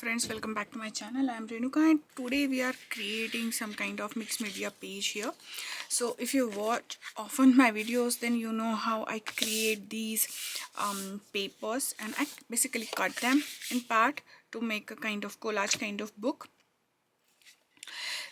friends, welcome back to my channel. I am Renuka and today we are creating some kind of mixed media page here. So if you watch often my videos, then you know how I create these papers, and I basically cut them in part to make a kind of collage kind of book.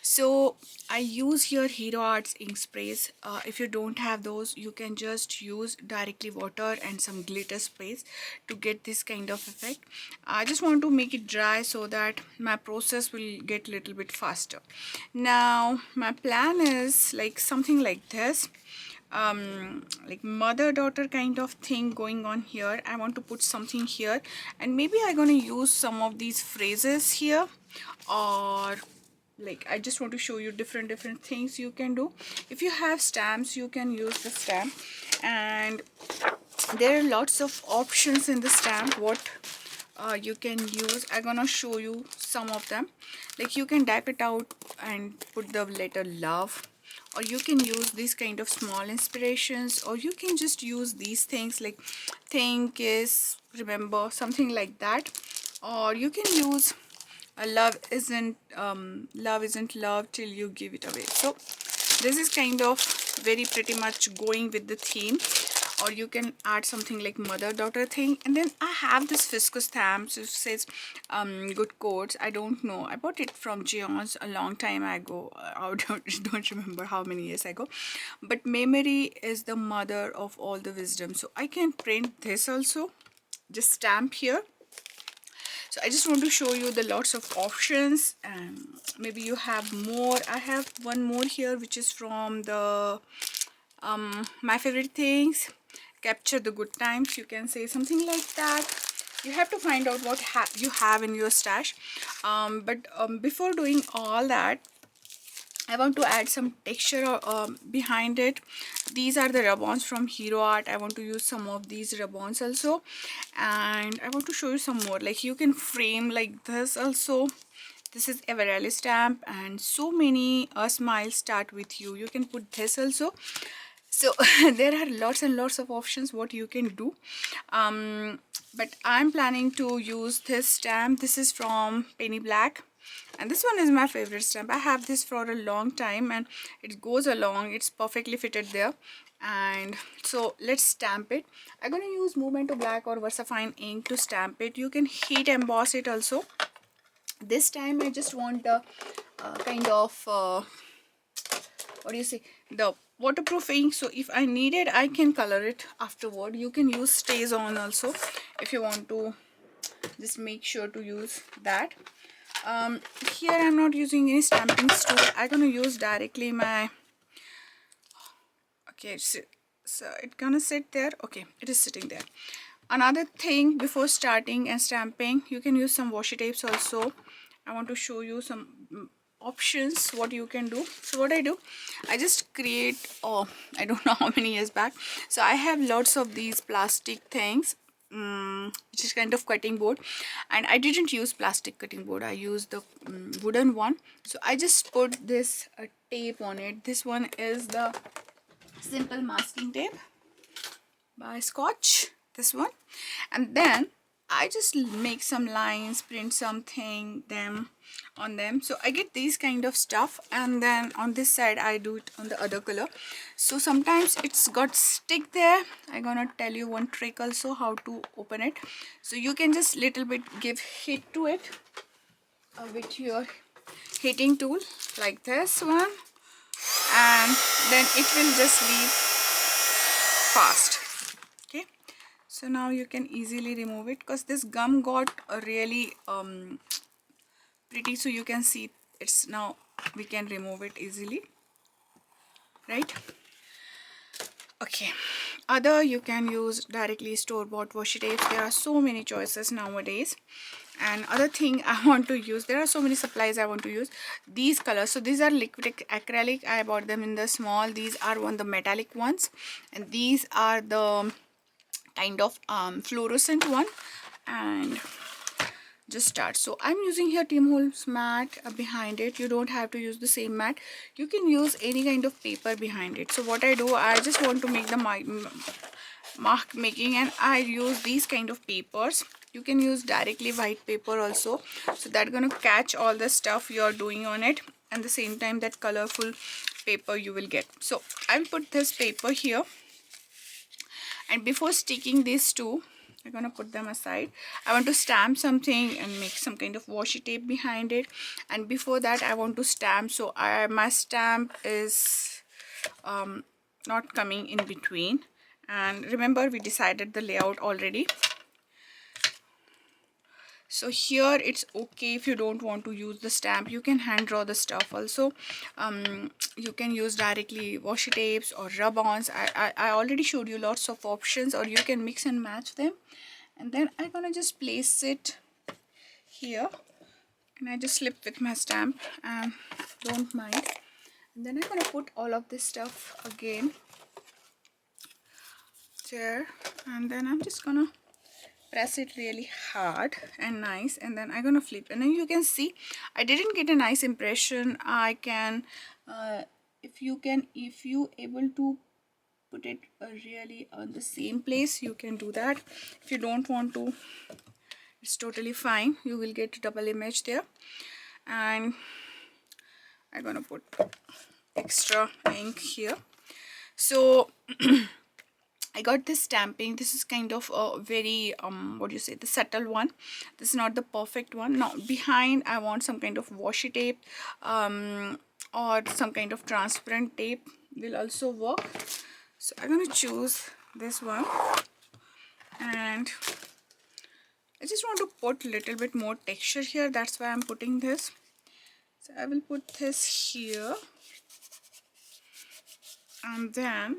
So I use here Hero Arts ink sprays. If you don't have those, you can just use directly water and some glitter sprays to get this kind of effect. I just want to make it dry so that my process will get a little bit faster. Now my plan is like something like this, like mother-daughter kind of thing going on here. I want to put something here, and maybe I'm gonna use some of these phrases here, or like I just want to show you different things you can do. If you have stamps, you can use the stamp, and there are lots of options in the stamp what you can use. I'm gonna show you some of them. Like you can type it out and put the letter love, or you can use these kind of small inspirations, or you can just use these things like think is remember, something like that. Or you can use love isn't love till you give it away. So this is kind of very pretty much going with the theme. Or you can add something like mother-daughter thing. And then I have this viscose stamp, so it says good quotes. I don't know, I bought it from Geon's a long time ago. I don't remember how many years ago, but memory is the mother of all the wisdom. So I can print this also, just stamp here. So I just want to show you the lots of options, and maybe you have more. I have one more here which is from the my favorite things, capture the good times. You can say something like that. You have to find out what you have in your stash, but before doing all that, I want to add some texture behind it. These are the ribbons from Hero Art. I want to use some of these ribbons also, and I want to show you some more. Like you can frame like this also. This is Everelli stamp, and so many smiles start with you. You can put this also. So there are lots and lots of options what you can do, but I'm planning to use this stamp. This is from Penny Black, and this one is my favorite stamp. I have this for a long time and it goes along, it's perfectly fitted there. And so let's stamp it. I'm gonna use Movement to Black or VersaFine ink to stamp it. You can heat emboss it also. This time I just want the kind of what do you say, the waterproof ink. So if I need it, I can color it afterward. You can use stays on also if you want to. Just make sure to use that. Here I'm not using any stamping tool. I'm gonna use directly my, okay, so it's gonna sit there. Okay, it is sitting there. Another thing, before starting and stamping, you can use some washi tapes also. I want to show you some options what you can do. So what I do, I just create, oh, I don't know how many years back, so I have lots of these plastic things, which is kind of cutting board, and I didn't use plastic cutting board, I used the wooden one. So I just put this tape on it. This one is the simple masking tape by Scotch, this one. And then I just make some lines, print something them on them. So I get these kind of stuff, and then on this side I do it on the other color. So sometimes it's got stick there. I'm gonna tell you one trick also how to open it. So you can just little bit give hit to it with your hitting tool like this one, and then it will just leave fast. Okay, so now you can easily remove it because this gum got really pretty. So you can see it's now, we can remove it easily, right? Okay, other you can use directly store-bought washi tapes. There are so many choices nowadays. And other thing I want to use, there are so many supplies I want to use. These colors, so these are liquid acrylic. I bought them in the small. These are the metallic ones, and these are the kind of fluorescent one. And just start. So I'm using here Tim Holtz mat behind it. You don't have to use the same mat. You can use any kind of paper behind it. So what I do, I just want to make the mark making, and I use these kind of papers. You can use directly white paper also, so that gonna catch all the stuff you're doing on it, and the same time that colorful paper you will get. So I'll put this paper here, and before sticking these two, I'm gonna put them aside. I want to stamp something and make some kind of washi tape behind it, and before that I want to stamp. So my stamp is not coming in between, and remember we decided the layout already. So here it's okay if you don't want to use the stamp, you can hand draw the stuff also. You can use directly washi tapes or rub-ons. I already showed you lots of options, or you can mix and match them. And then I'm gonna just place it here, and I just slip with my stamp, and don't mind. And then I'm gonna put all of this stuff again there, and then I'm just gonna press it really hard and nice, and then I'm gonna flip, and then you can see I didn't get a nice impression. I can if you able to put it really on the same place, you can do that. If you don't want to, it's totally fine, you will get a double image there. And I'm gonna put extra ink here. So I got this stamping. This is kind of a very what do you say, the subtle one. This is not the perfect one. Now behind I want some kind of washi tape or some kind of transparent tape will also work. So I'm gonna choose this one, and I just want to put a little bit more texture here, that's why I'm putting this. So I will put this here, and then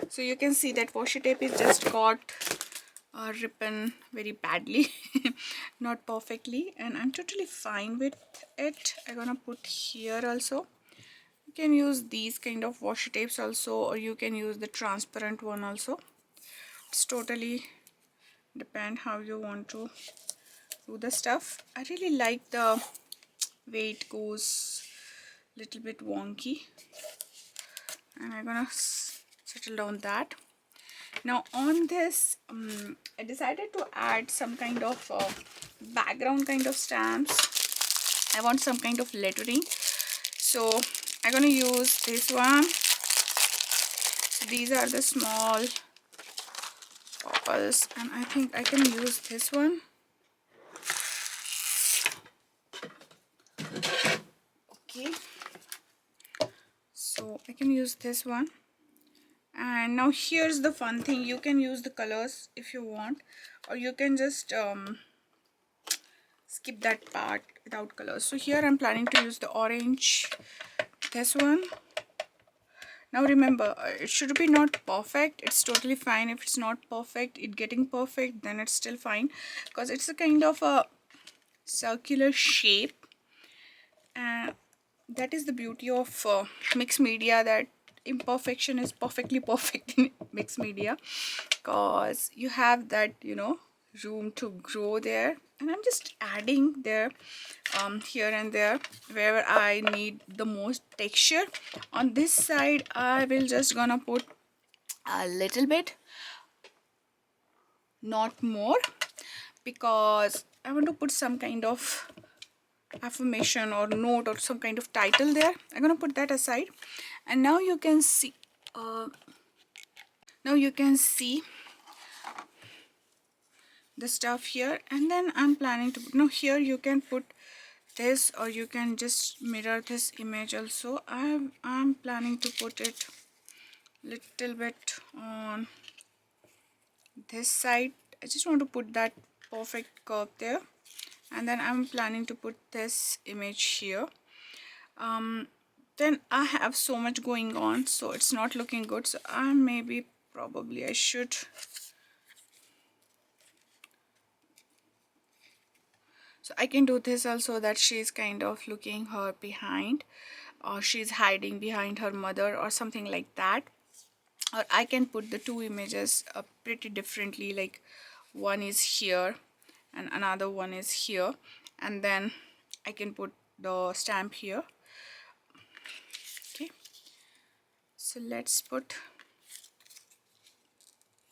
so you can see that washi tape is just got ripped very badly not perfectly, and I'm totally fine with it. I'm gonna put here also. You can use these kind of washi tapes also, or you can use the transparent one also. It's totally depend how you want to do the stuff. I really like the way it goes, little bit wonky, and I'm gonna settle down that. Now on this I decided to add some kind of background kind of stamps. I want some kind of lettering, so I'm gonna use this one. So these are the small popples, and I think I can use this one. Okay, so I can use this one. And now here's the fun thing, you can use the colors if you want, or you can just skip that part without colors. So here I'm planning to use the orange, this one. Now remember, it should be not perfect, it's totally fine if it's not perfect. It getting perfect, then it's still fine, because it's a kind of a circular shape, and that is the beauty of mixed media, that imperfection is perfectly perfect in mixed media, because you have that, you know, room to grow there. And I'm just adding there here and there wherever I need the most texture. On this side I will just gonna put a little bit, not more, because I want to put some kind of affirmation or note or some kind of title there. I'm gonna put that aside, and now you can see the stuff here. And then I'm planning to now here you can put this, or you can just mirror this image also. I'm planning to put it little bit on this side. I just want to put that perfect curve there, and then I'm planning to put this image here. Then I have so much going on, so it's not looking good. So probably I should, so I can do this also, that she's kind of looking her behind, or she's hiding behind her mother or something like that. Or I can put the two images pretty differently, like one is here and another one is here, and then I can put the stamp here. Okay, so let's put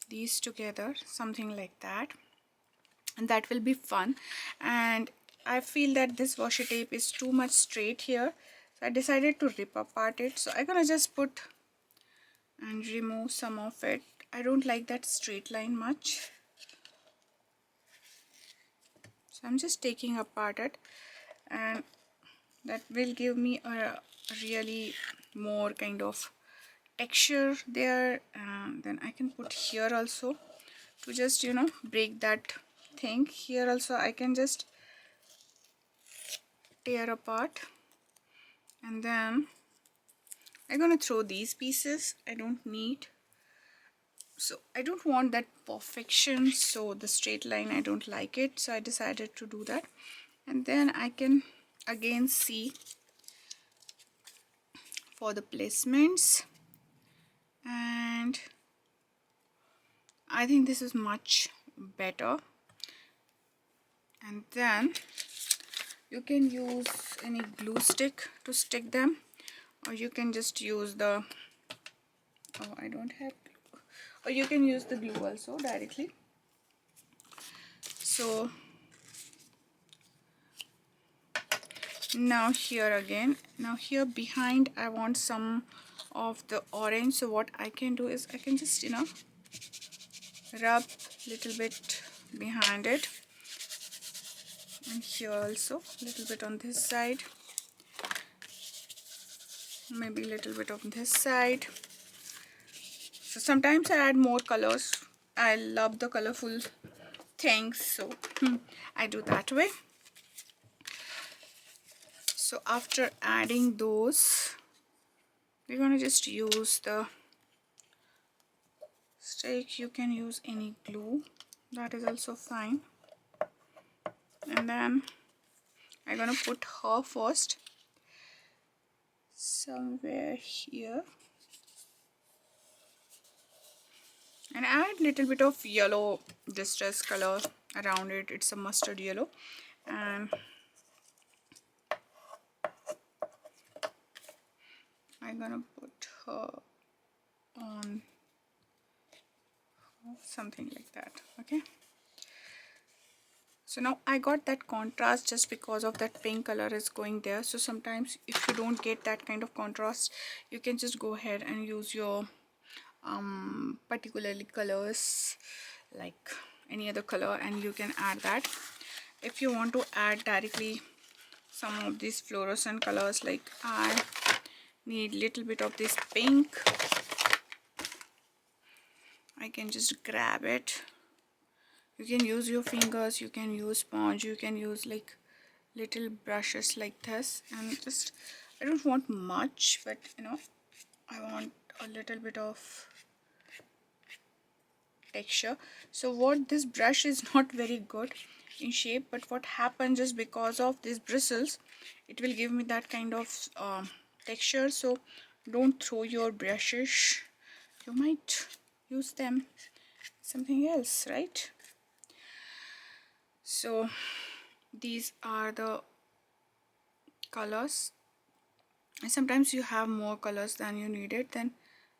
these together, something like that, and that will be fun. And I feel that this washi tape is too much straight here, so I decided to rip apart it. So I'm gonna just put and remove some of it. I don't like that straight line much, so I'm just taking apart it, and that will give me a really more kind of texture there. And then I can put here also to just, you know, break that thing. Here also I can just tear apart, and then I'm gonna throw these pieces. I don't need, so I don't want that perfection, so the straight line, I don't like it, so I decided to do that. And then I can again see for the placements, and I think this is much better. And then you can use any glue stick to stick them, or you can just use the, oh, I don't have glue, or you can use the glue also directly. So now here again, now here behind I want some of the orange, so what I can do is I can just, you know, rub little bit behind it, and here also little bit on this side, maybe a little bit on this side. So sometimes I add more colors. I love the colorful things, so I do that way. So after adding those, we're gonna just use the stick. You can use any glue, that is also fine. And then I'm gonna put her first somewhere here, and add little bit of yellow distress color around it. It's a mustard yellow, and I'm gonna put her on something like that. Okay, so now I got that contrast just because of that pink color is going there. So sometimes if you don't get that kind of contrast, you can just go ahead and use your particularly colors like any other color, and you can add that. If you want to add directly some of these fluorescent colors, like I need little bit of this pink, I can just grab it. You can use your fingers, you can use sponge, you can use like little brushes like this, and just, I don't want much, but you know, I want a little bit of texture. So what, this brush is not very good in shape, but what happens just because of these bristles, it will give me that kind of texture. So don't throw your brushes, you might use them something else, right? So these are the colors, and sometimes you have more colors than you needed, then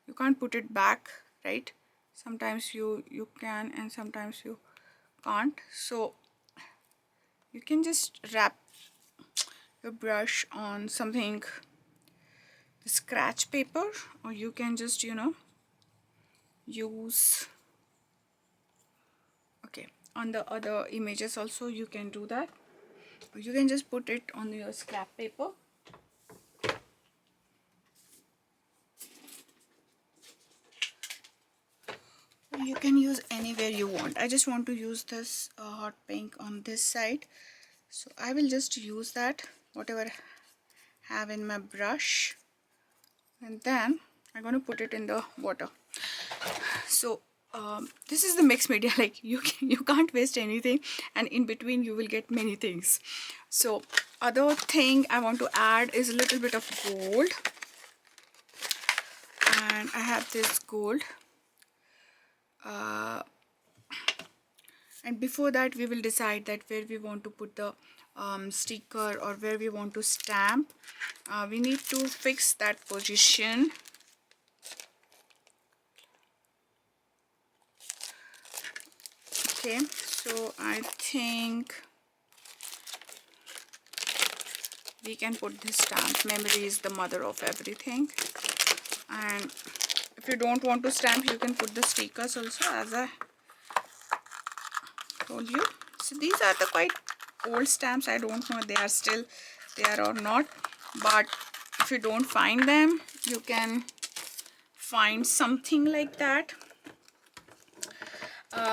you can't put it back, right? Sometimes you can, and sometimes you can't. So you can just wrap your brush on something, scratch paper, or you can just, you know, use, okay, on the other images also you can do that, or you can just put it on your scrap paper. You can use anywhere you want. I just want to use this hot pink on this side, so I will just use that whatever I have in my brush, and then I'm going to put it in the water. So this is the mixed media, like you can't waste anything, and in between you will get many things. So other thing I want to add is a little bit of gold, and I have this gold, and before that we will decide that where we want to put the sticker, or where we want to stamp. We need to fix that position. Okay, so I think we can put this stamp. Memory is the mother of everything. And if you don't want to stamp, you can put the stickers also, as I told you. So these are the quite old stamps. I don't know they are still there or not, but if you don't find them, you can find something like that.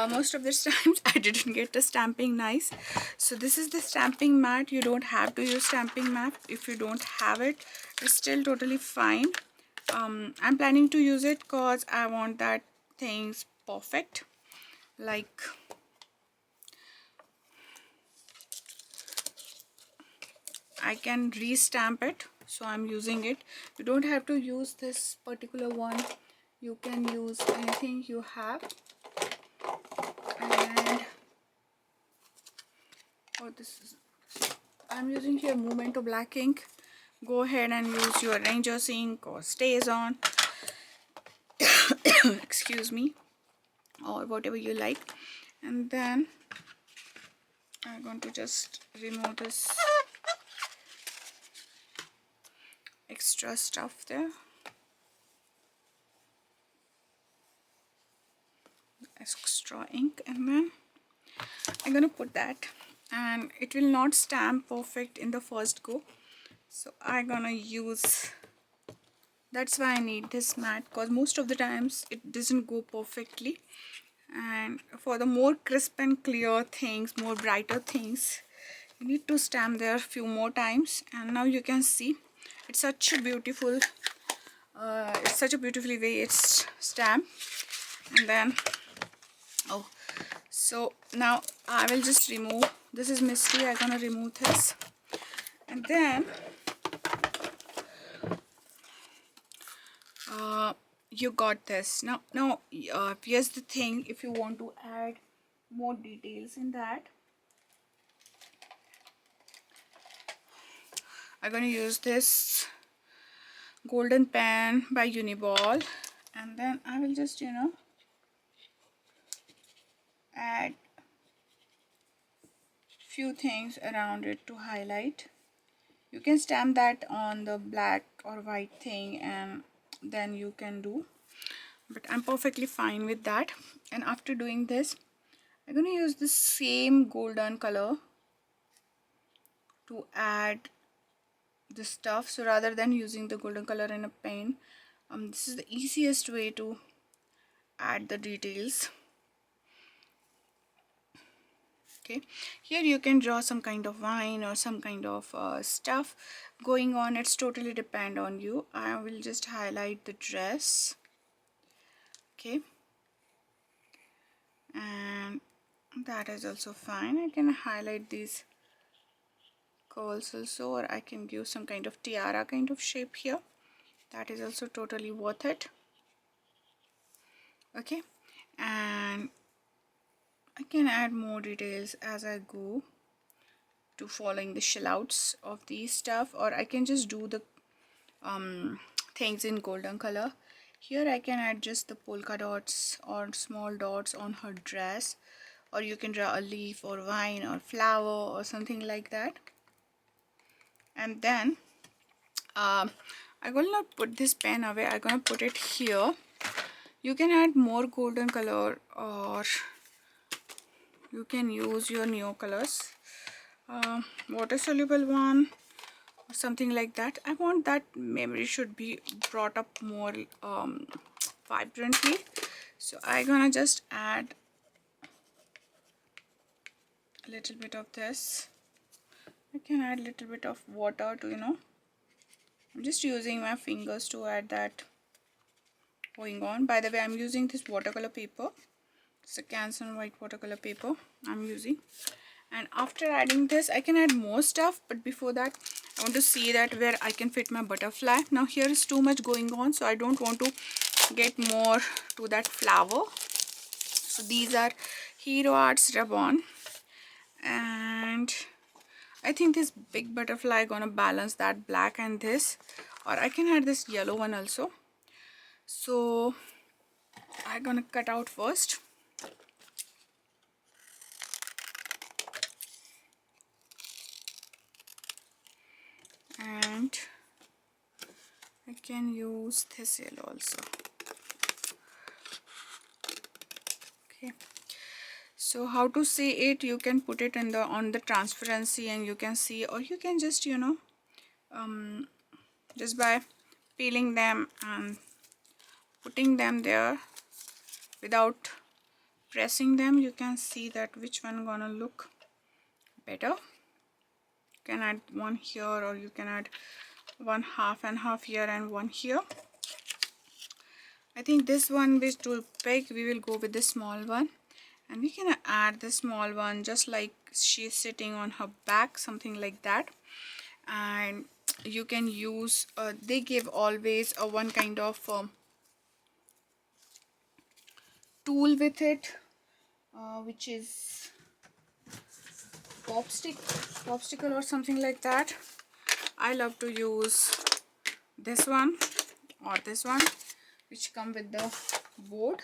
Most of the times I didn't get the stamping nice, so this is the stamping mat. You don't have to use stamping mat if you don't have it. It's still totally fine. I'm planning to use it because I want that things perfect, like I can re-stamp it, so I'm using it. You don't have to use this particular one, you can use anything you have. And oh, this is, I'm using here Memento black ink. Go ahead and use your Ranger's ink or Stays On excuse me, or whatever you like. And then I'm going to just remove this extra stuff there, extra ink, and then I'm gonna put that, and it will not stamp perfect in the first go, so I'm gonna use, that's why I need this mat, because most of the times it doesn't go perfectly. And for the more crisp and clear things, more brighter things, you need to stamp there a few more times. And now you can see it's such a beautiful it's such a beautifully way it's stamped. And then oh, so now I will just remove, this is misty, I'm gonna remove this. And then you got this. Now here's the thing, if you want to add more details in that, I'm gonna use this golden pen by Uniball, and then I will just, you know, add few things around it to highlight. You can stamp that on the black or white thing and then you can do, but I'm perfectly fine with that. And after doing this, I'm going to use the same golden color to add the stuff. So rather than using the golden color in a pen, this is the easiest way to add the details. Okay, here you can draw some kind of vine or some kind of stuff going on. It's totally depend on you. I will just highlight the dress. Okay, and that is also fine. I can highlight these curls also, or I can give some kind of tiara kind of shape here. That is also totally worth it. Okay, and I can add more details as I go to following the shell outs of these stuff, or I can just do the things in golden color. Here I can add just the polka dots or small dots on her dress, or you can draw a leaf or vine or flower or something like that. And then I will not put this pen away, I'm gonna put it here. You can add more golden color, or you can use your neo colors, water soluble one or something like that. I want that memory should be brought up more vibrantly, so I'm gonna just add a little bit of this. I can add a little bit of water to, you know, I'm just using my fingers to add that going on. By the way, I'm using this watercolor paper. It's a Canson white watercolor paper I'm using. And after adding this, I can add more stuff, but before that I want to see that where I can fit my butterfly. Now here is too much going on, so I don't want to get more to that flower. So these are Hero Arts ribbon, and I think this big butterfly gonna balance that black and this, or I can add this yellow one also. So I'm gonna cut out first. and I can use this yellow also. Okay, so how to see it, you can put it in the on the transparency and you can see, or you can just just by peeling them and putting them there without pressing them, you can see that which one gonna look better. You can add one here, or you can add one half and half here and one here. I think this one is too big, we will go with the small one, and we can add the small one just like she's sitting on her back, something like that. And you can use they give always a one kind of tool with it, which is popsicle or something like that. I love to use this one or this one, which come with the board.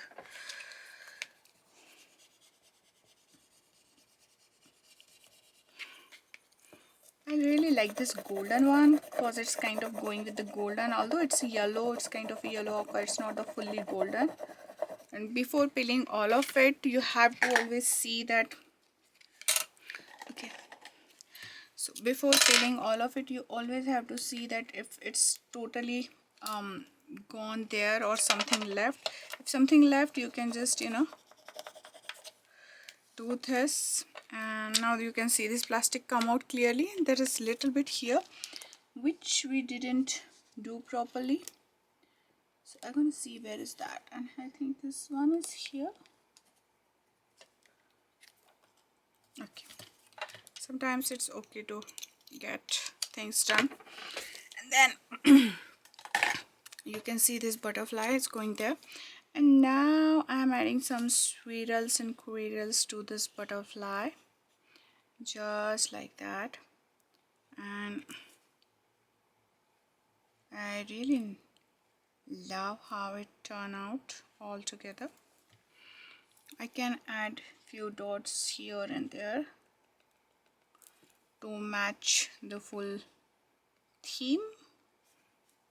I really like this golden one because it's kind of going with the golden, although it's yellow, it's kind of a yellow ochre, it's not the fully golden. And before peeling all of it, you have to always see that, okay, so before peeling all of it, you always have to see that if it's totally gone there or something left. If something left, you can just do this, and now you can see this plastic come out clearly. There is little bit here which we didn't do properly, so I'm gonna see where is that, and I think this one is here. Okay, sometimes it's okay to get things done. And then you can see this butterfly is going there, and now I'm adding some swirls and quirls to this butterfly, just like that. And I really love how it turned out all together. I can add few dots here and there to match the full theme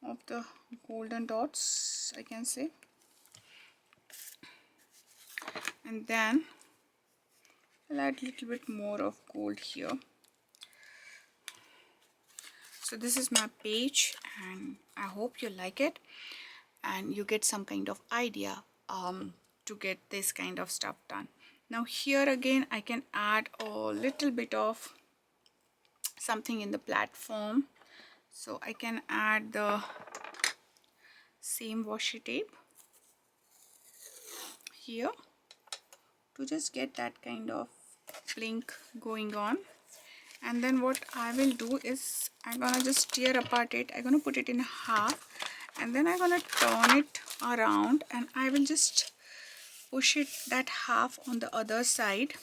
of the golden dots, I can say. And then I'll add a little bit more of gold here. So this is my page, and I hope you like it and you get some kind of idea to get this kind of stuff done. Now here again I can add a little bit of something in the platform, so I can add the same washi tape here to just get that kind of blink going on. And then what I will do is I'm gonna just tear apart it. I'm gonna put it in half, and then I'm gonna turn it around, and I will just push it that half on the other side.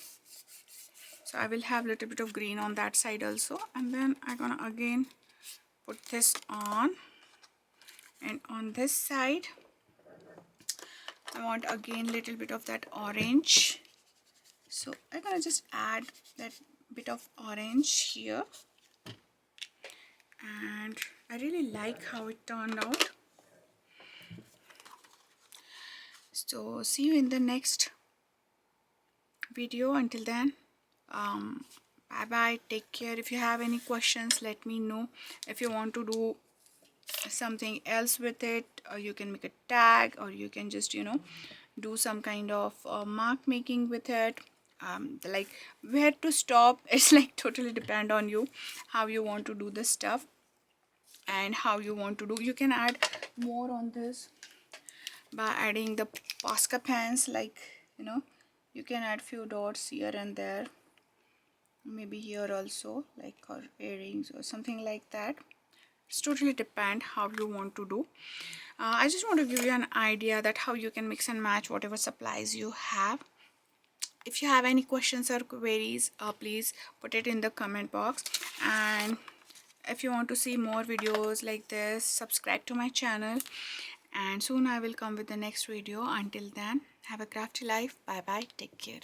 So I will have a little bit of green on that side also, and then I'm gonna again put this on, and on this side I want again little bit of that orange, so I'm gonna just add that bit of orange here. And I really like how it turned out. So see you in the next video. Until then, bye bye, take care. If you have any questions, let me know. If you want to do something else with it, or you can make a tag, or you can just do some kind of mark making with it. Like where to stop, it's like totally depend on you, how you want to do this stuff and how you want to do. You can add more on this by adding the Posca pens, like you can add few dots here and there, maybe here also, like, or earrings or something like that. It's totally depend how you want to do. I just want to give you an idea that how you can mix and match whatever supplies you have. If you have any questions or queries, please put it in the comment box. And if you want to see more videos like this, subscribe to my channel, and soon I will come with the next video. Until then, have a crafty life. Bye bye, take care.